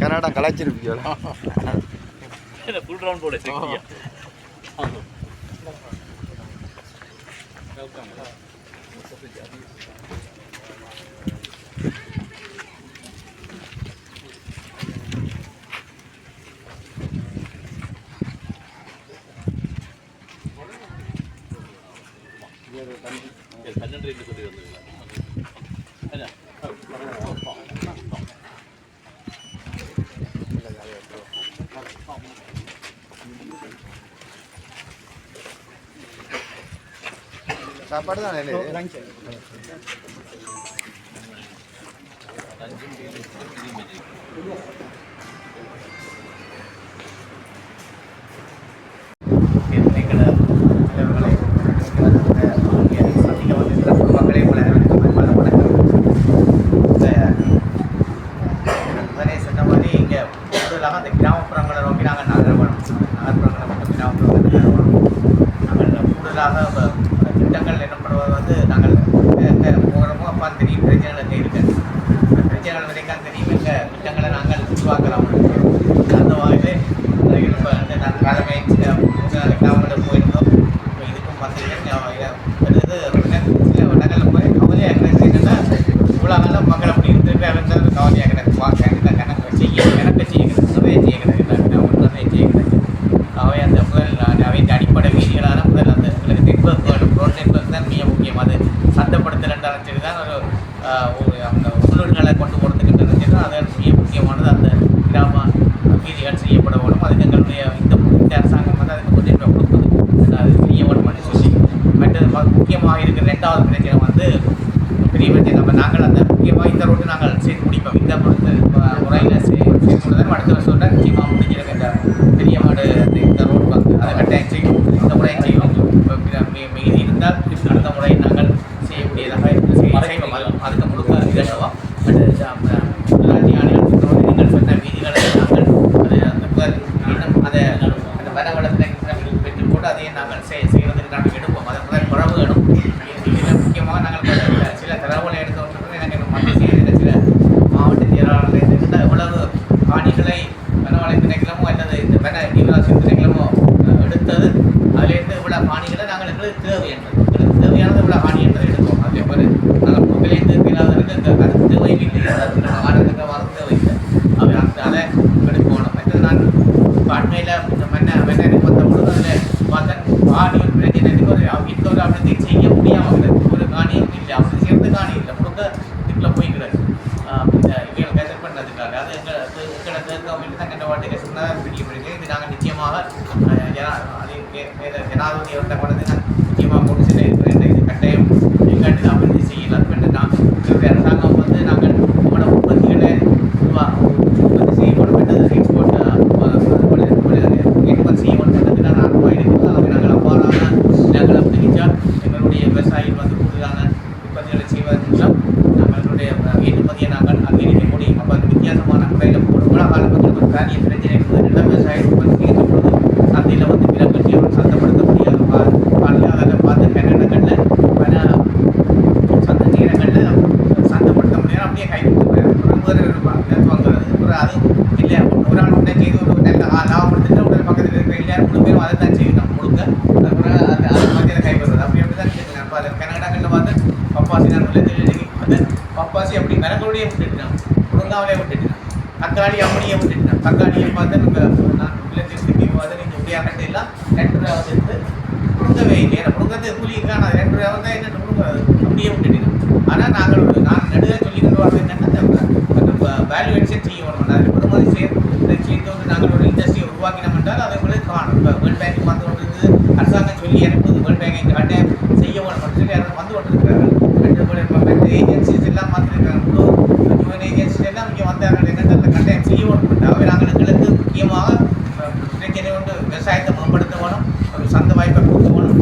Canada கலாச்சிருப்பீங்களா? Full round போட சாப்பாடு தான் அந்த கிராமப்புறங்களை நோக்கி நாங்கள் நகர்ப்புறங்களை மட்டும் கிராமப்புறங்களை நாங்கள் கூடுதலாக திட்டங்கள் என்னப்படுவது வந்து நாங்கள் போகிறோமோ அப்பா தெரியும் பிரச்சனைகள் இருக்கு பிரச்சனைகள் வரைக்கும் தெரியும் எங்கள் திட்டங்களை நாங்கள் உருவாக்கலாம் அந்த வகையில் இப்போ நான் கடமை கிராமங்களில் போயிருந்தோம் இதுக்கும் பார்த்தீங்கன்னா சில இடங்களில் போய் அவங்களே என்னன்னா இவ்வளோ மக்கள் அப்படி இருந்து கவலையாக கணக்கு செய்யக்கிறது அவை அந்த முதல் அவை அடிப்படை வீதிகளான முதல் அந்த உங்களுக்கு நெட்வொர்க் ரோட் நெட்வொர்க் தான் மிக முக்கியம். அது சந்தப்படுத்தலன்னு சொல்லி தான் ஒரு அந்த உள்ளூர்களை கொண்டு போகிறதுக்கு நினைச்சது அது மிக முக்கியமானது. அந்த கிராம வீதிகள் செய்யப்பட வேணும். அதுக்கு எங்களுடைய இந்த அரசாங்கம் வந்து அதுக்கு கொஞ்சம் கொடுக்குது அது செய்ய வேணும்னு சொல்லி மற்றது முக்கியமாக இருக்கிற ரெண்டாவது பிரச்சனை வந்து பெரிய பிரச்சனை நம்ம நாங்கள் அந்த முக்கியமாக இந்த ரோட்டு நாங்கள் செய்து முடிப்போம். இந்த முறையில் செய்து முடிந்தாலும் அடுத்த வருஷம் நிச்சயமாக முடிஞ்சிருக்க இந்த பெரிய மாடு இந்த ரோடு வந்து அதை கட்டாயம் செய்யும். இந்த முறையும் செய்வோம். மீதி இருந்தால் அடுத்த முறை நாங்கள் செய்யக்கூடியதாக செய்வோம். அதுக்கு முழுக்க இதவா உள்ளாட்சி ஆணையாளர் நீங்கள் சொன்ன வீதிகளை நாங்கள் அதை அந்த வனவளத்தில் பெற்றுக் கொண்டு அதையும் நாங்கள் செய்கிறதுக்கு நாங்கள் எடுப்போம். அதை முதல் குறவு வேணும். இதில் முக்கியமாக நாங்கள் சில தரவுகளை எடுத்து வந்தது எனக்கு மத்திய செய்கிற சில மாவட்ட செயலாளர்கள் எவ்வளவு காணிகளை வனவளை திணைக்களமோ அல்லது இந்த வன ஜீவராசி திணைக்களமோ எடுத்தது அதிலேருந்து இவ்வளோ காணிகளை நாங்கள் எங்களுக்கு தேவை என்பது எங்களுக்கு தேவையானது இவ்வளோ காணி என்பதை எடுத்தோம். அதே மாதிரி நாங்கள் பொங்கலேருந்து இல்லாதவருக்கு அது தேவை இல்லை ஆனதுக்கு வர தேவை இல்லை அவை அதை எடுக்கணும். மற்றது நான் இப்போ அண்மையில் இந்த வெண்ணெய் எனக்கு வந்த பொழுது அதில் பார்த்தேன் காணியும் பிரச்சனை ஒரு இன்னொரு அப்படி செய்ய முடியாமல் ஒரு காணியும் இல்லை அப்படி சேர்ந்து காணி இல்லை முழுக்க இதுக்குள்ள போய்க்கிறது இந்த இவைகள் கேசல் பண்ணதுக்காக அது எங்களை தேர்ந்தவங்க தான் கண்ட வாட்டுக்கு சொன்னதாக பெரிய பிரச்சனை. இது நாங்கள் நிச்சயமாக ஜனாதிபதி வந்த படத்தை நான் நிச்சயமாக கொண்டு செல்ல இருக்கிறேன். இது கட்டாயம் எங்காட்டு அபிவிருத்தி செய்யலாம். நான் அரசாங்கம் வந்து நாங்கள் உங்களோட உற்பத்திகளை உற்பத்தி செய்யப்படும் என்றது எக்ஸ்போர்ட் ஏற்றுமதி செய்யப்படும் என்றது நான் அனுபவம் இருக்கிறது. ஆகவே நாங்கள் அவ்வாறான நாங்கள் அப்படிச்சால் எங்களுடைய விவசாயிகள் வந்து கூடுதலான உற்பத்திகளை செய்வதன் மூலம் நம்மளுடைய ஏற்றுமதியை நாங்கள் அதிகரிக்க முடியும். அப்போ அது வித்தியாசமான முறையில் உலக காலங்களுக்கு ஒரு காரிய பிரச்சனை இருந்தது. நல்ல விவசாய உற்பத்தி செய்கின்ற பொழுது சந்தையில் வந்து விலக்கட்சி சந்தைப்படுத்த முடியாத அதை பார்த்து கன்னடங்களில் சந்தை நேரங்களில் சந்தைப்படுத்த முடியாது. அப்படியே கை வாங்குறது அது இல்லை ஒரு ஆள் உடனே செய்து ஒரு நல்ல லாபப்படுத்திட்டு உடனே பக்கத்தில் இருக்கிற எல்லாரும் முழு பேரும் அதை தான் செய்யணும் முழுக்க. அதுக்கப்புறம் அது மத்தியில் கைப்படுறது அப்படி தான் செய்யணும். அப்போ அது கன்னடங்களில் வந்து பப்பாசி நான் அது பப்பாசி அப்படி மரங்களுடைய விட்டுட்டான் முருங்காவிலே விட்டுட்டான் தக்காளி அப்படியே விட்டுட்டான். தக்காளியை பார்த்து நம்ம நான் வில்லத்திற்கு பார்த்து நீங்கள் இப்படியா கட்டு எல்லாம் 2 ரூபாய் எடுத்து முருங்கவே இல்லை. ஏன்னா முருங்கத்தை கூலிக்கான 2 ரூபாய் வந்தால் என்ன முருங்க அப்படியே விட்டுட்டேன். ஆனால் நான் நடுவே சொல்லிக்கிட்டு வரது என்னென்னா அந்த வேல்யூ எக்ஸ்சேஞ்ச் செய்ய வரணும். அதில் பெருமதி சேர்த்து வந்து நாங்கள் ஒரு இண்டஸ்ட்ரியை உருவாக்கினோம் என்றால் அதை கூட காணும். இப்போ வேர்ல்ட் பேங்க் வந்து கொண்டு இருக்குது அரசாங்கம் சொல்லி அனுப்புது வேர்ல்ட் பேங்க் எங்கள் கட்டாயம் செய்ய வேணும் சொல்லி அதை வந்து கொண்டிருக்கிறார்கள். மற்ற ஏஜென்சிஸ் எல்லாம் வந்துருக்காங்க. யூஎன் ஏஜென்சிஸ் எல்லாம் இங்கே வந்தார்கள். என்னென்ன அந்த கட்டாயம் செய்ய வேணும். அவை நாங்கள் எங்களுக்கு முக்கியமாக பிரச்சனை கொண்டு விவசாயத்தை மேம்படுத்த வேணும். ஒரு சந்தை வாய்ப்பை கொடுக்க வேணும்.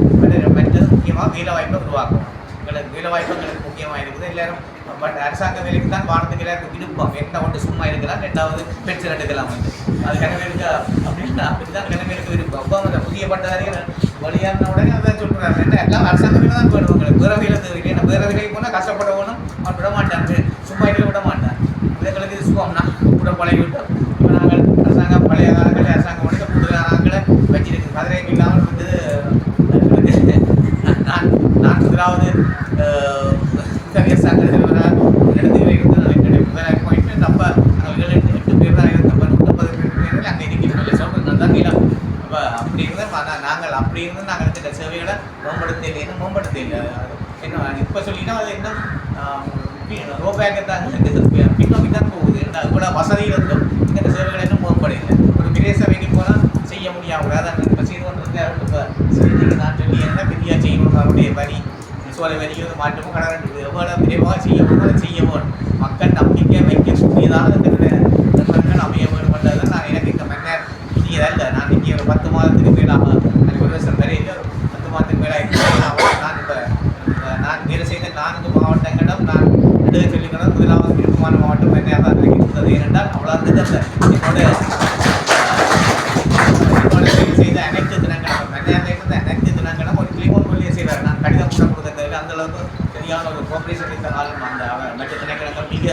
மற்றது முக்கியமாக வேலை வாய்ப்பை உருவாக்கணும். எங்களுக்கு வேலை வாய்ப்பு எங்களுக்கு முக்கியமாக இருக்குது. எல்லோரும் பட் அரசாங்க வேலைக்கு தான் வாரத்துக்கு எல்லாருக்கும் விருப்பம். என்ன ஒன்று சும்மா இருக்கலாம், 2வது பென்ஷன் எடுக்கலாம். அது கிணவேலுக்கு அப்படின்னா அப்படி தான் கிணவேலுக்கு விருப்பம். அப்போ அந்த புதிய பட்டதாரிகள் வழியான உடனே அதான் சொல்கிறாங்க. என்ன எல்லாம் அரசாங்க வேலை தான் போயிடுவாங்க. வேறு வேலை தேவையில்லை. ஏன்னா வேறு வேலைக்கு போனால் கஷ்டப்படணும் அவன் விட மாட்டாங்க. பாயிண்டில் விட மாட்டேன். எங்களுக்கு இது சுகம்னா கூட பழகி விட்டோம். இப்போ நாங்கள் அரசாங்கம் பழைய காலங்களில் அரசாங்கம் வந்து கூடுதல் ஆட்களை வச்சிருக்கு. பதினைந்து இல்லாமல் வந்து நான் முதலாவது அரசாங்க இடத்துல இருந்து என்னுடைய முதலாளி பாயிண்ட் அப்போ நாங்கள் 7-8 பேர் தான் இருந்தோம். 150 பேர் அங்கே இருக்கிற சொல்கிறது தான் இல்லை. அப்போ அப்படி இருந்தால் நாங்கள் அப்படி இருந்து நாங்கள் இந்த சேவைகளை மேம்படுத்த இல்லை. என்ன இப்போ சொல்லினா அது என்ன ரோபேக்கை தான் பின்னோக்கி தான் போகுது. கூட வசதி இருந்தும் இந்த சேவைகள் இன்னும் மேம்படையில்லை. ஒரு பெரிய சேவைக்கு போனால் செய்ய முடியாது. அதான் இப்போ செய்து கொண்டிருக்காரு. இப்போ செய்திக்கு நான் சொல்லி என்ன பெரிய செய்யணும் அவருடைய வரி சோலை வரிகள் மாற்றமும் கடற்கரை எவ்வளோ விரைவாக செய்ய வேணும் செய்ய வேணும். மக்கள் நம்பிக்கை வைக்கக்கூடியதாக மக்கள் அமைய வேண்டும் என்றதான் நான் எனக்கு இந்த மன்னர் புதியதல்ல. நான் இங்கே ஒரு 10 மாதத்துக்கு மேலாக எனக்கு ஒரு வருஷம் வரையில் 10 மாதத்துக்கு மேலாக நான் இப்போ நான் வேலை செய்த 4 மாவட்டங்களும் நான் எடுக்க சொல்லிக்கணும். முதலாவது விருப்பமான மாவட்டம் என்னையாக தான் இருந்தது. ஏனென்றால் அவ்வளோ என்னோட செய்த அனைத்து தினங்களும் மன்னையாக இருந்த அனைத்து தினங்களும் ஒரு கிளிமோன் மொழியை செய்வார். நான் கடிதம் கூட கொடுத்ததில்லை. அந்த அளவுக்கு சரியான ஒரு கோஆப்ரேஷன் இருந்த காலம் அந்த மற்ற தினங்களுக்கு மிக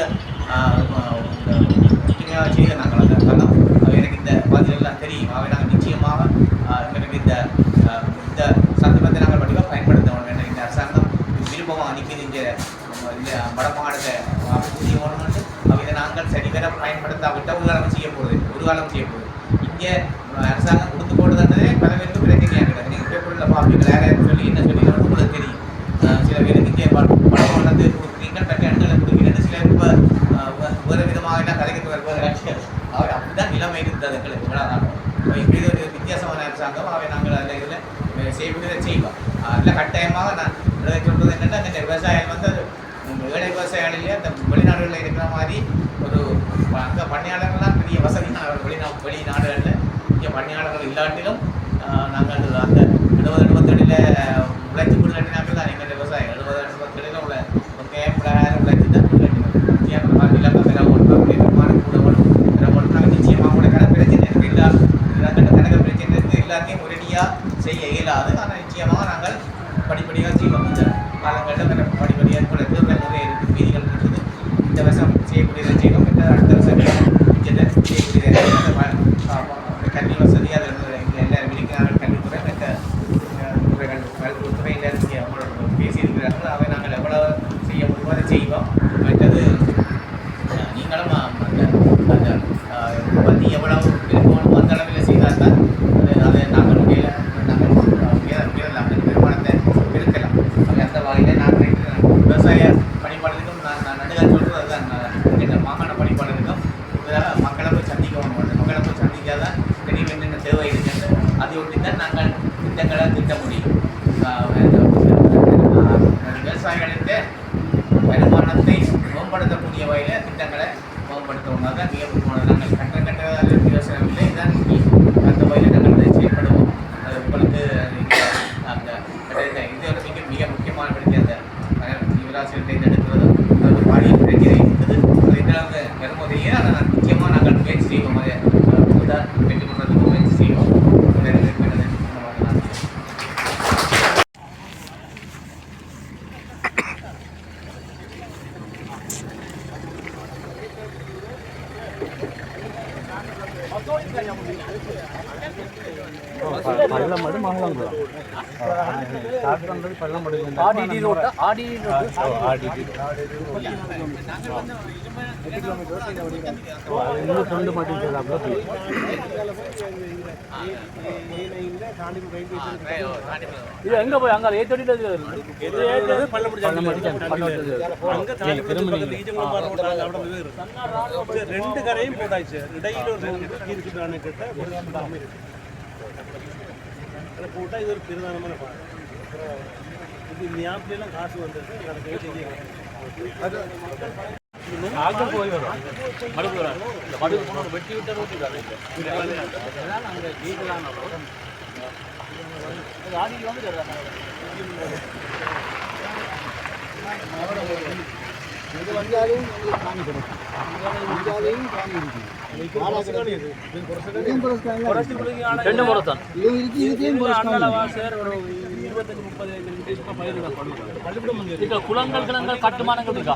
ஒற்றுமையாக செய்த நாங்கள் அந்த காலம் எனக்கு இந்த பதிலெல்லாம் தெரியும். அவை நாங்கள் நிச்சயமாக எனக்கு இந்த சந்தர்ப்பத்தை நாங்கள் வடிவாக பயன்படுத்தணும். எனக்கு இந்த அரசாங்கம் விருப்பமாக அனுப்பி இந்த வடமாநிலத்தை புதிய ஒன்று அவை நாங்கள் சரிவர பயன்படுத்தாவிட்டால் ஒரு காலம் செய்ய போகுது. இங்கே அரசாங்கம் கொடுத்து போடுதுன்றதே பல பேருக்கு பிரச்சனையாக கிடையாது. நீங்கள் பேப்பரில் பார்ப்பீங்க யாரையாவது சொல்லி என்ன சொல்லி உங்களுக்கு தெரியும். சில பேருக்கு இங்கே படம் வந்து கொடுக்குறீங்க மற்ற இடங்களை கொடுக்குறீங்கன்னு சில இப்போ வேறு விதமாக எல்லாம் கதைக்கு வருவாங்க. அவை அப்படிதான் நிலைமை இருந்தது எங்களுக்கு விழாதான். இப்படி ஒரு வித்தியாசமான அரசாங்கம் அவை நாங்கள் அதில் இதில் செய்வதை செய்வோம். அதில் கட்டாயமாக நான் சொல்கிறது என்னென்னா இந்த விவசாயம் வந்து ஏழை விவசாயிகளிலே அந்த வெளிநாடுகளில் இருக்கிற மாதிரி ஒரு அங்கே பணியாளர்கள்லாம் பெரிய வசதியான வெளிநாடுகளில் இங்கே பணியாளர்கள் இல்லாட்டிலும் நாங்கள் அந்த 70-72 உழைச்சி கொள்ளாட்டினாக்கள் தான் எங்கள் விவசாயம் 70-72 உள்ள 10,000 உழைச்சி தான் கொள்ளாட்டினோம். இல்லாமல் விலை ஓட்டுறோம் கூட ஓடும் விலை ஓட்டுறாங்க. நிச்சயமாக கூட கடை பிரச்சனை இருக்குது. கணக்கு பிரச்சனை இருக்குது. எல்லாத்தையும் ஒரேடியாக செய்ய இயலாது. ஆனால் நிச்சயமாக நாங்கள் படிப்படியாக செய்வோம். இந்த காலங்களில் படிப்படியாக கூட தேர்தல் முறை இருக்குது, வீதிகள் இருக்குது. இந்த வருஷம் செய்யக்கூடியதை செய்வோம். இந்த அடுத்த வருஷம் செய்யக்கூடியதை கல்வி வசதி அது எல்லாரும் விழிக்கிறார்கள். கல்வித்துறை மற்ற துறைகள் மருத்துவத்துறை எல்லாரும் பேசியிருக்கிறார்கள். அவை நாங்கள் எவ்வளவு செய்ய முடியுமோ அதை செய்வோம். மற்றது நீங்களும் அந்த பற்றி எவ்வளவு விருப்பம் அந்த அளவில் செய்தால் தான் அதை நாங்கள் நிறுவனத்தை இருக்கலாம். அந்த வகையில் நான் விவசாய பணிப்பாளருக்கும் நான் நடுகள் சொல்கிறது அதுதான். எங்கள் மாகாண பணிப்பாளருக்கும் மக்களை போய் சந்திக்கணும். மக்களை போய் சந்திக்காத தான் தெரியும் என்னென்ன தேவை இருக்குன்னு அதை ஒட்டி தான் நாங்கள் திட்டங்களை திட்ட முடியும். விவசாயிகளுக்கு வருமானத்தை மேம்படுத்தக்கூடிய வகையில் திட்டங்களை மேம்படுத்தணும். தான் மிக முக்கியமானது. நாங்கள் கட்டதாக விவசாயம் இல்லை. இதுதான் அந்த வகையில் நாங்கள் செயல்படுவோம். அது உங்களுக்கு அந்த இது ஒரு மிக முக்கியமான பிரச்சனை. அந்த யுவராசிரியத்தை எடுக்கிறதும் அது பாடிய பிரச்சனை இருக்குது. அது இந்த வரும்போதையே அதை நிச்சயமாக நாங்கள் முயற்சி செய்வோம். அதை புதிதாக பெற்றுக்கொள்றதுக்கு முயற்சி செய்வோம். பள்ளமடு மங்களங்குளம் ஸ்டார்ட் பண்ணுறது பள்ளமடு ஆடிடி ரோட் இன்னும் 2 மட்டும் செய்யலாம்ல. இது எங்கே போய் அங்கே ஏற்றடியில் ரெண்டு கரையும் போட்டாச்சு. இடையில இருக்குதானு கேட்டால் அதை போட்டால் இது ஒரு பிரதானமான இது ஞாபகம் காசு வந்தது. அது போய் வரும் மடுப்பு இந்த மடுப்பு போன வெட்டி விட்ட ரோட்டு அங்கே வீட்டெல்லாம் ஆடிக்கு வந்து இது வந்தாலும் காமிக்கணும். வந்தாலையும் காமி இருக்கு. ரெண்டு முறை தான் அண்ணால வாசர் ஒரு 25-30 பயிர்கள் குளங்கள் கிளங்கள் கட்டுமானங்கள் இருக்கா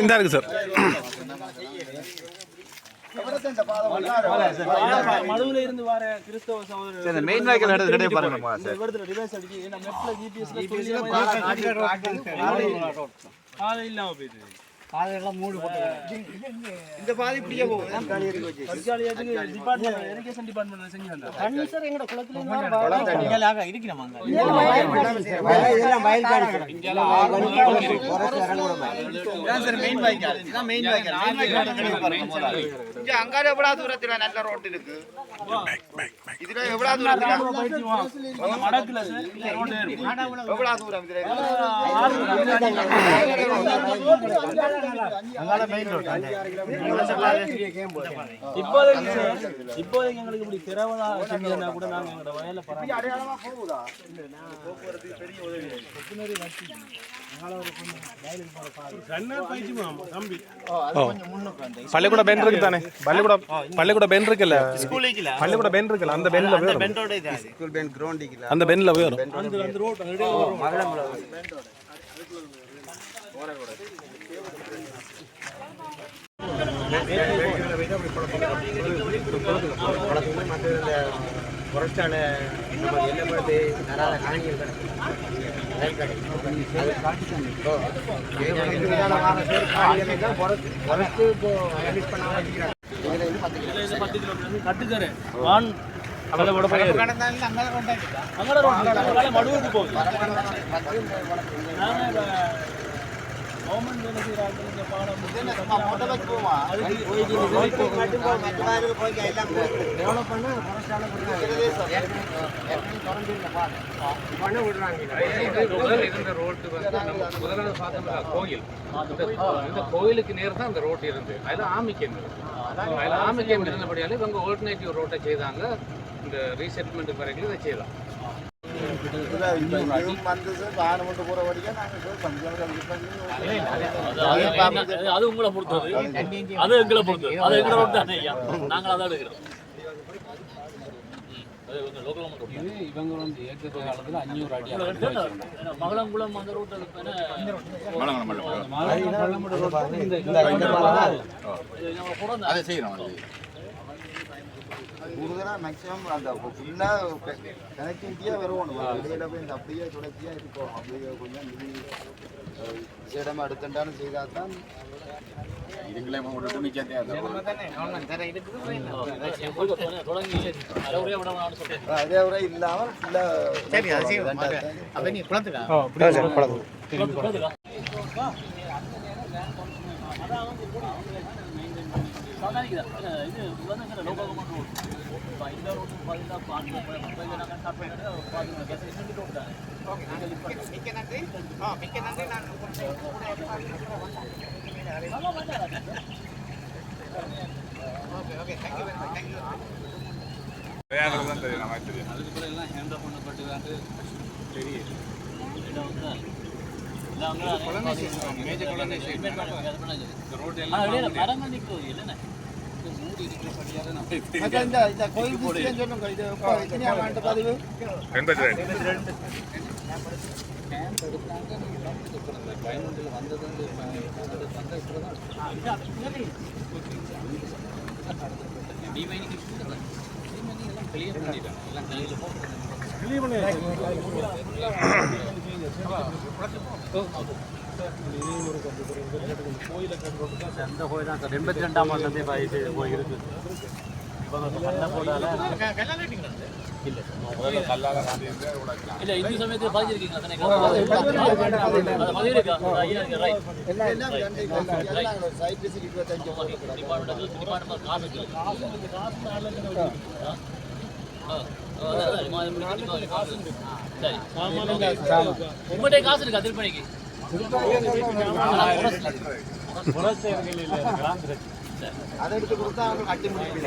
இந்த இருக்கு சார் மதுவில இருந்து வர கிறிஸ்தவ சகோதரர் மெயின் வாய்க்கால் எடுத்து பாருங்க இந்த இடத்துல ரிவர்ஸ் அடிச்சு என்ன மெப்ல ஜிபிஎஸ்ல பாதை இல்லாம போயிடுது பாதையெல்லாம் மூடு போட்டு இந்த பாதி இப்படியே போகுது டிபார்ட்மெண்ட் இரிகேஷன் டிபார்ட்மெண்ட் செஞ்சு வந்தாங்க தண்ணி சார் எங்கட குளத்துல இருக்கிறோம் சார் மெயின் வாய்க்கால் இதான் மெயின் வாய்க்கால் இங்க அங்கால எவ்வளவு தூரத்துல நல்ல ரோட் இருக்கு இதுல எவ்வளவு தூரத்துல மடக்குல சார் ரோட் இருக்கு எவ்வளவு தூரம் இதுல அங்கால மெயின் ரோட் இப்போதைக்கு எங்களுக்கு இப்படி திரவதா செஞ்சா கூட நாங்க எங்களோட வயல்ல பராமரி அடையாளமா போகுதா போக்குவரத்து பெரிய உதவி வெட்டினரி வச்சு பள்ளிக்கூட பென் இருக்கு தானே பள்ளிக்கூட பென் இருக்குல்ல பள்ளிக்கூட பென் இருக்குல்ல அந்த பென்ல வரும் ஸ்கூல் பென் கிரவுண்ட் இருக்குல அந்த பென்ல வரும் அந்த ரோட் அங்கடே வரும் மகளம்ல புரட்சால நம்ம எல்லப்படத்து நராத காணிகள் கட்டுக்கரை வான் மடுவுக்கு போகுது கவர்மெண்ட் வேலை செய்யறாங்க இந்த பாலம் இந்த கோயிலுக்கு நேர் தான் அந்த ரோட் இருந்து அதில் ஆமிக்கன் அதில் ஆமிக்கன் இருந்தபடியால இவங்க ஆல்டர்னேட்டிவ் ரோட்டை செய்தாங்க இந்த ரீசெட்டில்மெண்ட் வரைக்கும் இதை செய்யலாம் அது உங்களை பொறுத்தது அது எங்களை பொறுத்தது அது எங்களை பொறுத்தானே நாங்கள் அதான் எடுக்கிறோம் இவங்க வந்து ஏற்ற காலத்தில் 500 அடி மகளங்குளம் அந்த ரோட்டில் அதை செய்யறோம் கூடுதலா மேக்ஸிமம் அந்த ஃபுல்லா கனெக்டிவிட்டியா வருவோம் வெளியில போய் இந்த அப்படியே தொடர்ச்சியா இருக்கும் அப்படியே கொஞ்சம் சேடமா எடுத்துட்டாலும் செய்தால் தான் இதுங்களே ஒரு துணிச்சே அதே உரை இல்லாமல் ஃபுல்லா சரி அது செய்வோம் அப்ப நீ குளத்துக்கா இது லோகமாக இந்த ரோடு பார்த்தீங்கன்னா அதுக்கப்புறம் ஹேண்ட் பண்ணப்பட்டு தெரியுது அந்த கோயில் தான் 82ஆம் ஆண்டு போய் இருக்கு இப்போ இல்லை இல்லை இந்த சமயத்தில் பதிஞ்சிருக்கீங்க அத்தனை பதிவிருக்கா ஐயா ரைட் சைட் விசிட் 25 டிபார்ட்மெண்ட் காசு சரி உங்கள்கிட்ட காசு இருக்கா திருப்பணிக்கு அதை எடுத்து கொடுத்தா அவங்க கட்டி முடிக்கல.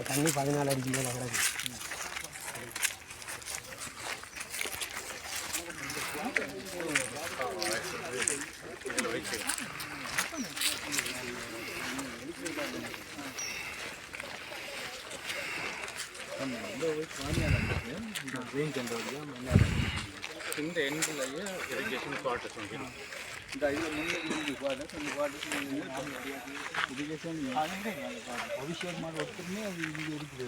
தண்ணி 14 அடிக்கு மேலே கிடக்கு. இந்த எண்ட்லயே இரிகேஷன் குவார்ட்டர்ஸ் வந்துடும். இந்த இதில் முன்னே குவார்ட்டர்ஸ் அந்த குவார்ட்டர்ஸ் இரிகேஷன் அபிஷேக் மாதிரி ஒருத்தருமே அது இங்கே இருக்குது.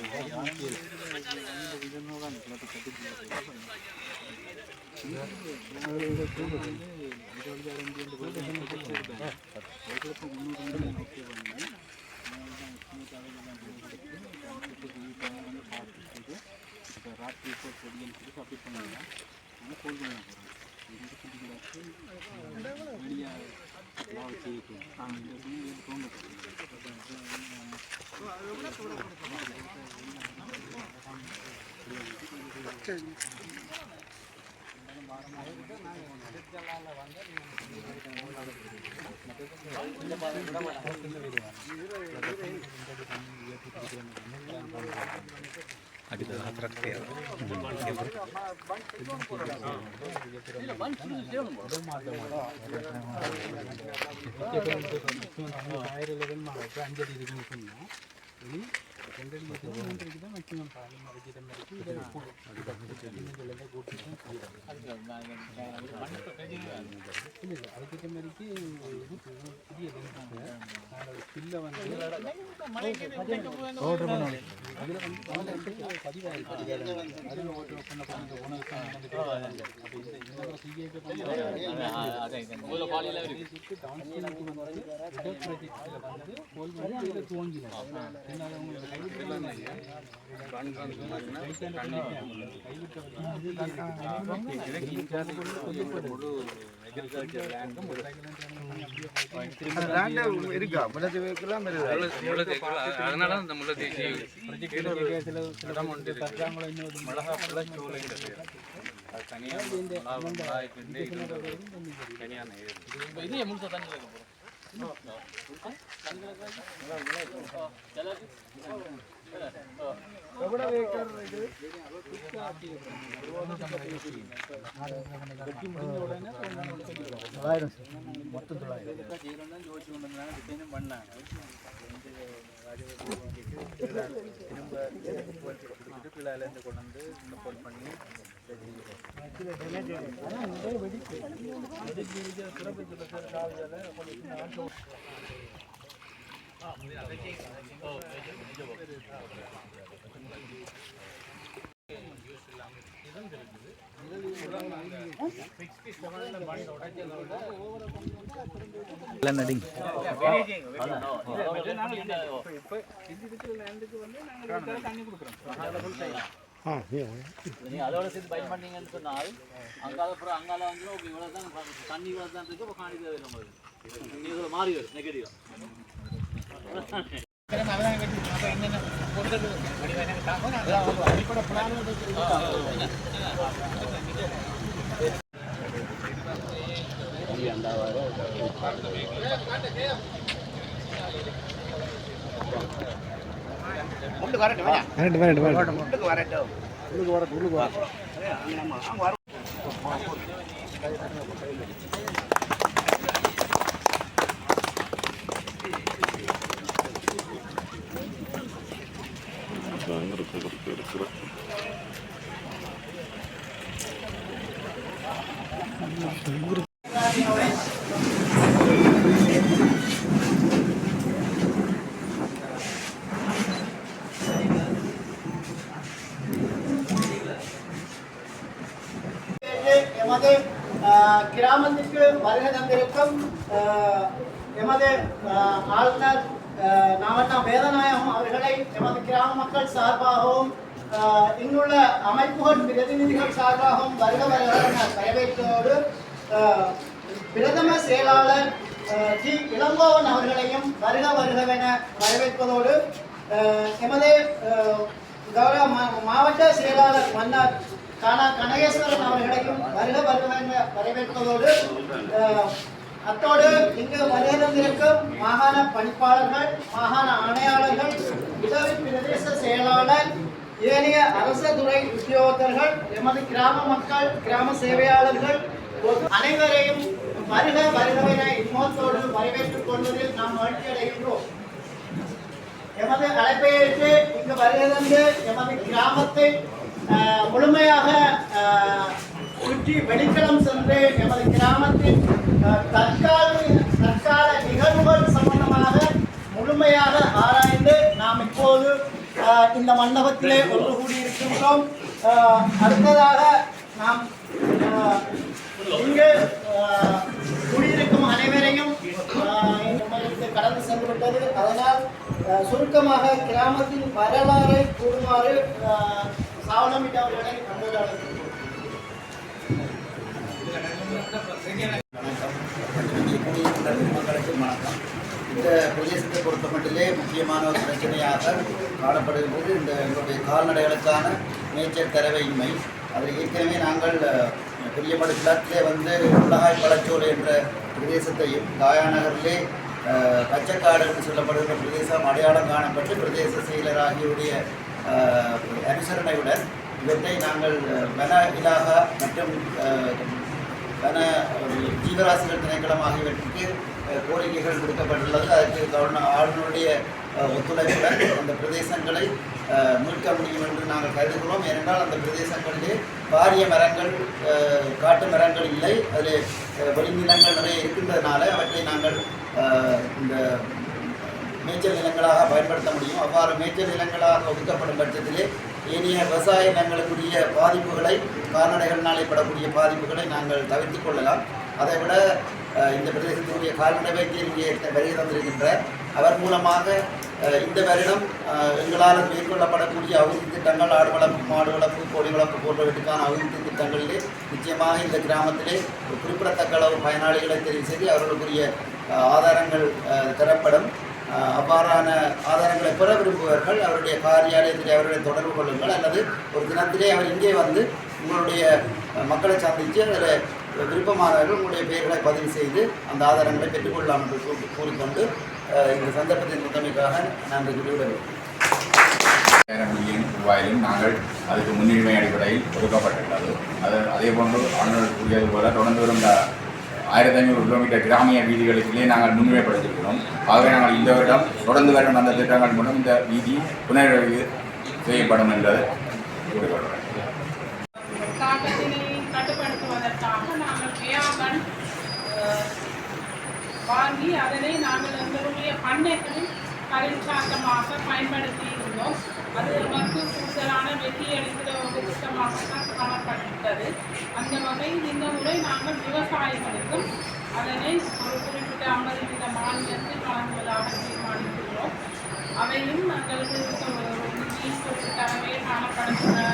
ராத்திரி செடின்னு சொல்லி சப்மிட் பண்ணுவாங்க. ஆனால் கோல் பண்ண போகிறோம் வெளியாக வச்சு இருக்கா முள்ளத்தி வைக்கலாம் அதனால அந்த முள்ளத்தி இதே முழுசா தண்ணி வைக்க போறோம். அதோட சேர்த்து பைட் பண்ணீங்கன்னு சொன்னால் அங்கால வந்து ஓகே இவ்வளவு தான் தண்ணி இவ்வளவு தான் இருக்கு காணி தேவையில்லை உங்களுக்கு நீங்க மாறி வரும் நெகட்டிவா எமது கிராமத்திற்கு வருகை தந்திருக்கும் எமது ஆளுநர் நாவண்ணா வேதநாயகம் அவர்களை எமது கிராம மக்கள் சார்பாகவும் இங்குள்ள அமைப்புகள் பிரதிநிதிகள் சார்பாகவும் வருக வருகிற வரவேற்பதோடு பிரதம செயலாளர் ஜி இளங்கோவன் அவர்களையும் வருக வருகவென வரவேற்பதோடு எமது கௌரவ மாவட்ட செயலாளர் மன்னார் கனகேஸ்வரன் அவர்களையும் வருக வருகவென வரவேற்பதோடு அத்தோடு இங்கு வருகை தந்திருக்கும் மாகாண பணிப்பாளர்கள் மாகாண ஆணையாளர்கள் உதவி பிரதேச செயலாளர் ஏனைய அரசு துறை உத்தியோகத்தர்கள் எமது கிராம மக்கள் கிராம சேவையாளர்கள் அனைவரையும் வருக வருகவென இன்மோத்தோடு வரவேற்றுக் கொள்வதில் நாம் மகிழ்ச்சி அடைகின்றோம். எமது அழைப்பை ஏற்று இங்கு வருகை தந்து எமது கிராமத்தை முழுமையாக சுற்றி வெளிக்களம் சென்று எமது கிராமத்தின் தற்கால நிகழ்வுகள் சம்பந்தமாக முழுமையாக ஆராய்ந்து நாம் இப்போது இந்த மண்டபத்திலே ஒன்று கூடியிருக்கின்றோம். அடுத்ததாக நாம் இங்கு குடியிருக்கும் அனைவரையும் கடந்து சென்று விட்டது. அதனால் சுருக்கமாக கிராமத்தின் வரலாறை கூறுமாறு சாவணமிட்ட அவர்களை அன்போடு மக்களுக்கு வணக்கம். இந்த பிரதேசத்தை பொறுத்த மட்டிலே முக்கியமான ஒரு பிரச்சனையாக காணப்படுகின்றது இந்த எங்களுடைய கால்நடைகளுக்கான மேய்ச்சல் தரவையின்மை. அதில் ஏற்கனவே நாங்கள் பெரியமடு கிழக்கிலே வந்து உலகாய் பழச்சோலை என்ற பிரதேசத்தையும் தாயாநகரிலே பச்சைக்காடு என்று சொல்லப்படுகிற பிரதேசம் அடையாளம் காணப்பட்டு பிரதேச செயலர் ஆகியோருடைய அனுசரணையுடன் இவற்றை நாங்கள் வன இலாகா மற்றும் வன ஜீவராசிகள் திணைக்களம் ஆகியவற்றுக்கு கோரிக்கைகள் விடுக்கப்பட்டுள்ளது. அதற்கு ஆளுநருடைய ஒத்துழைப்புடன் அந்த பிரதேசங்களை மீட்க முடியும் என்று நாங்கள் கருதுகிறோம். ஏனென்றால் அந்த பிரதேசங்களிலே பாரிய மரங்கள் காட்டு மரங்கள் இல்லை, அதில் வெளிநிலங்கள் நிறைய இருக்கின்றதுனால அவற்றை நாங்கள் இந்த மேய்ச்சல் நிலங்களாக பயன்படுத்த முடியும். அவ்வாறு மேய்ச்சல் நிலங்களாக ஒதுக்கப்படும் பட்சத்திலே ஏனைய விவசாய நிலங்களுக்குரிய பாதிப்புகளை கால்நடைகளினால் ஏற்படக்கூடிய பாதிப்புகளை நாங்கள் தவிர்த்து கொள்ளலாம். அதைவிட இந்த பிரதேசத்தினுடைய கால்நடை வைத்தியர் இங்கே வருகை தந்திருக்கின்ற அவர் மூலமாக இந்த வருடம் எங்களால் மேற்கொள்ளப்படக்கூடிய அபிவிருத்தி திட்டங்கள் ஆடு வளர்ப்பு மாடு வளர்ப்பு கோழி வளர்ப்பு போன்றவற்றுக்கான அபிவிருத்தி திட்டங்களிலே நிச்சயமாக இந்த கிராமத்திலே குறிப்பிடத்தக்க அளவு பயனாளிகளை தெரிவு செய்து அவர்களுக்குரிய ஆதாரங்கள் தரப்படும். அவ்வாறான ஆதாரங்களை பெற விரும்புவர்கள் அவருடைய காரியாலயத்திலே அவர்களை தொடர்பு கொள்ளுங்கள், அல்லது ஒரு தினத்திலே அவர் இங்கே வந்து உங்களுடைய மக்களை சந்தித்து அதில் விருப்பமானவர்கள் உங்களுடைய பெயர்களை பதிவு செய்து அந்த ஆதாரங்களை பெற்றுக்கொள்ளலாம் என்று கூறிக்கொண்டு இந்த சந்தர்ப்பத்தின் முத்தமைக்காக நன்றி கூறிவிடுகிறேன். ரூபாயிலும் நாங்கள் அதுக்கு முன்னுரிமை அடிப்படையில் ஒதுக்கப்பட்டுள்ளது. அதே போன்று ஆளுநர் கூறியது போல தொடர்ந்து வரும் 1500 கிலோமீட்டர் கிராமிய வீதிகளுக்குள்ளே நாங்கள் முன்னிலைப்படுத்தியிருக்கிறோம். ஆகவே நாங்கள் இந்த வருடம் தொடர்ந்து வரும் அந்த திட்டங்கள் மூலம் இந்த வீதி புனரமைவு செய்யப்படும் என்பதை கூறிக்கொள்கிறேன். காட்டத்தினை கட்டுப்படுத்துவதற்காக நாங்கள் வாங்கி அதனை நாங்கள் எங்களுடைய பண்ணைகளில் பரிசாக்கமாக பயன்படுத்தி இருந்தோம். அது நமக்கு கூடுதலான வெற்றி அளிக்கிற ஒரு திட்டமாகத்தான் காணப்பட்டது. அந்த வகையில் இந்த முறை நாங்கள் விவசாயிகளுக்கும் அதனை ஒரு குறிப்பிட்ட 50% மாநிலத்தில் வழங்குவதாக தீர்மானித்துள்ளோம். அவையும் எங்களுக்கு தரவே காணப்படுகின்றன.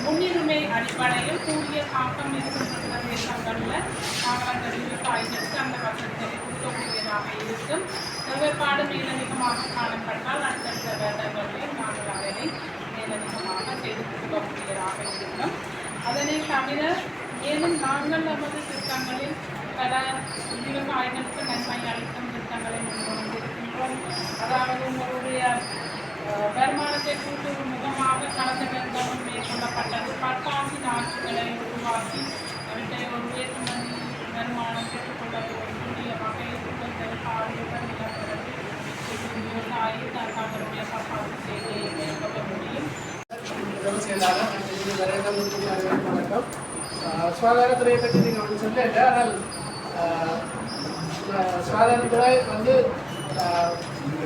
முன்னுரிமை அடிப்படையில் கூடிய தாக்கம் இருக்கின்ற பிரதேசங்களில் நாங்கள் அந்த விவசாயிகளுக்கு அந்த வசதிகளை கொடுக்கக்கூடியதாக இருக்கும். தேவைப்பாடு மேலதிகமாக காணப்பட்டால் அடுத்தடுத்த வருடங்களில் நாங்கள் அதனை மேலதிகமாக செய்து கொடுக்கக்கூடியதாக இருக்கும். அதனை தவிர மேலும் நாங்கள் நமது திட்டங்களில் பல விவசாயிகளுக்கு நன்மை அளிக்கும் திட்டங்களை முன்வந்திருக்கின்றோம். அதாவது உங்களுடைய வருமானத்தை கூட்டுற முகமாக கலந்து வெந்தமும் மேற்கொள்ளப்பட்டது. பட்டாசி நாட்களை உருவாக்கி அவற்றை ஒரு ஏற்றுமதி வருமானம் பெற்றுக்கொள்ளக்கூடிய வகையில் பாலியுடன் நிலப்பரப்பு விவசாயி தங்களுடைய பட்டாசி செய்தியை மேற்கொள்ள முடியும். வணக்கம். சுகாதாரத்துறையை பற்றி நீங்கள் ஒன்று சொல்லல. ஆனால் சுகாதாரத்துறை வந்து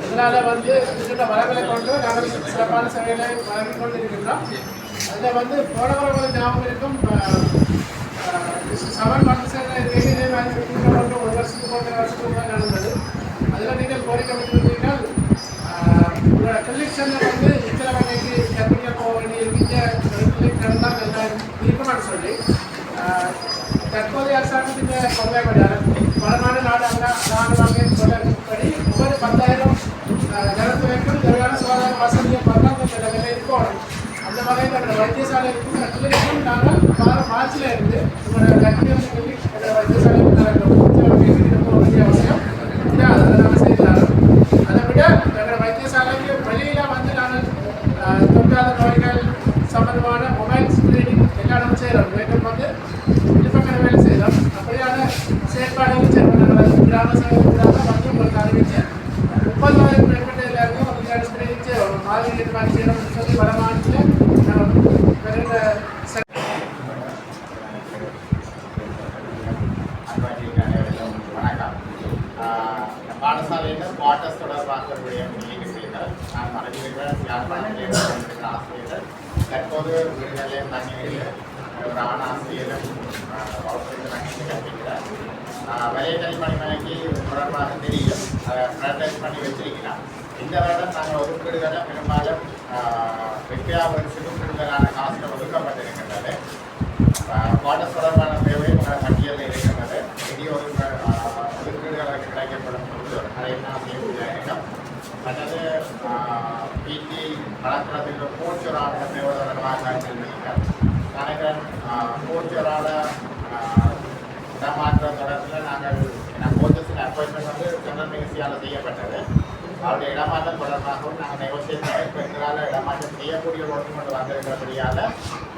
இதனால் வந்து இருக்கின்ற வளங்களை கொண்டு நாங்கள் சிறப்பான சேவைகளை வழங்கிக் கொண்டு இருக்கின்றோம். அதில் வந்து போன வரவங்களுக்கு ஞாபகம் இருக்கும் 7 months இதே மாதிரி கொண்டு ஒரு வருஷத்துக்கு தான் நடந்தது. அதில் நீங்கள் கோரிக்கை விட்டுருந்தீர்கள் உங்களோட கலெக்ஷனில் வந்து இத்தனை வகைக்கு கற்பிக்க போக வேண்டிய கிளினிக் நடந்தால் எல்லாம் இருக்குமான்னு சொல்லி தற்போதைய அரசாங்கத்தின் கொள்கைப்படி பலமான நாடுகள் சொல்லப்படி ஒவ்வொரு 10,000 ஜனத்துறைக்கும் தேவையான சுகாதார வசதியை பரவாயில்ல நிலையில் இருக்கணும். அந்த வகையில் நம்மளோட வைத்தியசாலை இருக்கும் கிளினிக்கும் நாங்கள் மார்ச்சில் இருந்து உங்களோட கல்வியான கிளினிக் வைத்தியசாலைக்கு வேண்டிய அவசியம் இதை அதை நாங்கள் செய்யலாம். அதை விட எங்களோட வைத்தியசாலைக்கு வெளியில் வந்து நாங்கள் தொட்டாத நோய்கள் சம்பந்தமான மொபைல் ஸ்கிரீனிங் எல்லா இடமும் செய்கிறோம். மேலும் வந்து விழுப்பக்கண வேலை செய்கிறோம். அப்படியான செயற்பாடுகள் செய்யணும். கிராம சபைகளாக வந்து உங்களுக்கு அறிவிச்சு 30,000 மேற்பட்ட எல்லாருக்கும் ஒரு ஸ்கிரீனிங் செய்யணும். மாதிரி செய்யணும்னு சொல்லி வர மாநிலத்தில் பாடசாலையில் குவார்டர்ஸ் தொடர்பாக செய்தால் நான் மறைந்திருக்கிற யாழ்ப்பாணத்தில் ஆசிரியர்கள் தற்போது வீடுகளில் தண்ணீரில் ஒரு ஆண் ஆசிரியரும் கற்பிக்கிறார். வலையதள பணிமனைக்கு தொடர்பாக தெரியும் ப்ராக்டிஸ் பண்ணி வச்சிருக்கிறார். இந்த வருடம் நாங்கள் ஒதுக்கீடுகளை பெரும்பாலும் வித்யாவரிசுக்கு கூடுதலான காசுகள் ஒதுக்கப்பட்டிருக்கின்றது. குவார்டர்ஸ் தொடர்பான தேவை பட்டியலில் இருக்கின்றது. நிதி ஒதுக்கீடுகளுக்கு கிடைக்கப்படும் பொழுது அதை என்ன செய்யக்கூடிய இடம் அல்லது பிடி வளர்க்குறதுக்கு போச்சொராட தேவை தொடர்பாக இருந்திருக்கிறார். கணக்கன் போச்சொராட இடமாற்ற தொடர்பில் நாங்கள் கோச்சஸின் அப்பாயின்மெண்ட் வந்து ஜெனரல் மினிஸ்ட்ரியால் செய்யப்பட்டது. அவருடைய இடமாற்றம் தொடர்பாகவும் நாங்கள் நெகோசியேட் பண்ணி எங்களால் இடமாற்றம் செய்யக்கூடிய ஒன்று வந்திருக்கிறபடியால்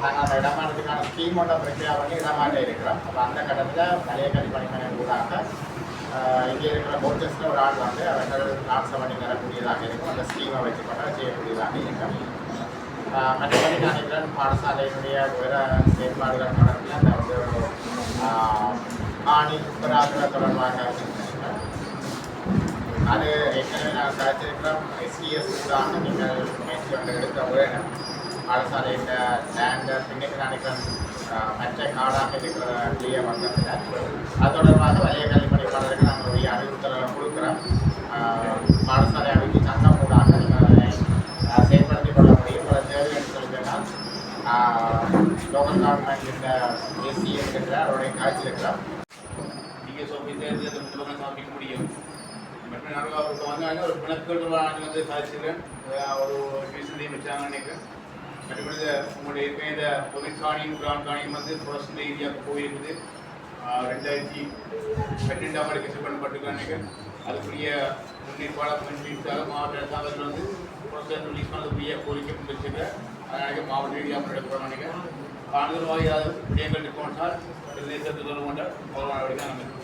நாங்கள் அந்த இடமாற்றத்துக்கான ஸ்கீம் ஒன்றை பிரச்சனை பண்ணி இடமாற்ற இருக்கிறோம். அப்போ அந்த கட்டத்தில் பழைய கல்வி பணிமனை ஊடாக இங்கே இருக்கிற கோச்சஸில் ஒரு ஆள் வந்து அவர்கள் நாட்சம் பண்ணி தரக்கூடியதாக இருக்கும். அந்த ஸ்கீமை வச்சுக்கொண்டு செய்யக்கூடியதாக இருக்கும். மற்றபடி நினைக்கிறேன் பாடசாலையினுடைய வேறு செயற்பாடுகள் தொடர்பில் அந்த வந்து ஆணி உத்தராக தொடர்பாக அது ஏற்கனவே நாங்கள் கழிச்சிருக்கிறோம். STS ஊடாக நீங்கள் முயற்சி வந்து எடுக்க வேணும். பாடசாலையில் லேண்டு பின்னுக்கு நினைக்கிறேன் மற்ற காடாக இருக்கிற கிளியர் வந்ததில் அது தொடர்பாக வலைய கல்வி பணிப்பாளருக்கு நம்மளுடைய அறிவுறுத்தலை கொடுக்குறோம். பாடசாலை அமைப்பு சங்கம் ஊடாக நீங்கள் செயல்படுத்திக் கொள்ள முடியும். தேவை என்று சொல்லினால் லோக்கல் கவர்மெண்ட் இந்த ACA இருக்கிற அவருடைய காட்சி இருக்கிறோம். நீங்கள் சமைக்க முடியும். மற்ற அவருக்கு வந்தாங்க ஒரு பிணக்குகள் வந்து சாதிச்சிருக்கேன். ஒரு ரீசன்லி வச்சாங்கன்னு நினைக்கிறேன். மற்றபடி உங்களுடைய இந்த கோவிட் காணியும் கிராண்ட் காணியும் வந்து புரஸ்ட் ஏரியாவுக்கு போயிருக்குது. 2012ஆம் ஆண்டு கெஸ்ட் பண்ணப்பட்டிருக்கான்னு நினைக்கிறேன். அதுக்குரிய முன்னேற்பாடாக முன்னிற்காக மாவட்ட அரசாங்கத்தில் வந்து புரஸ்ட் ரிலீஸ் பண்ணதுக்குரிய கோரிக்கை முன்வச்சிருக்கேன். அதனால மாவட்ட ரீதியாக எடுக்கிறோம் நினைக்கிறேன். காணுதல் வாரியாக விடயங்கள் இருக்கோன்றால் பிரதேசத்தில் சொல்லுவோன்றால் ஒரு நடவடிக்கை நம்ம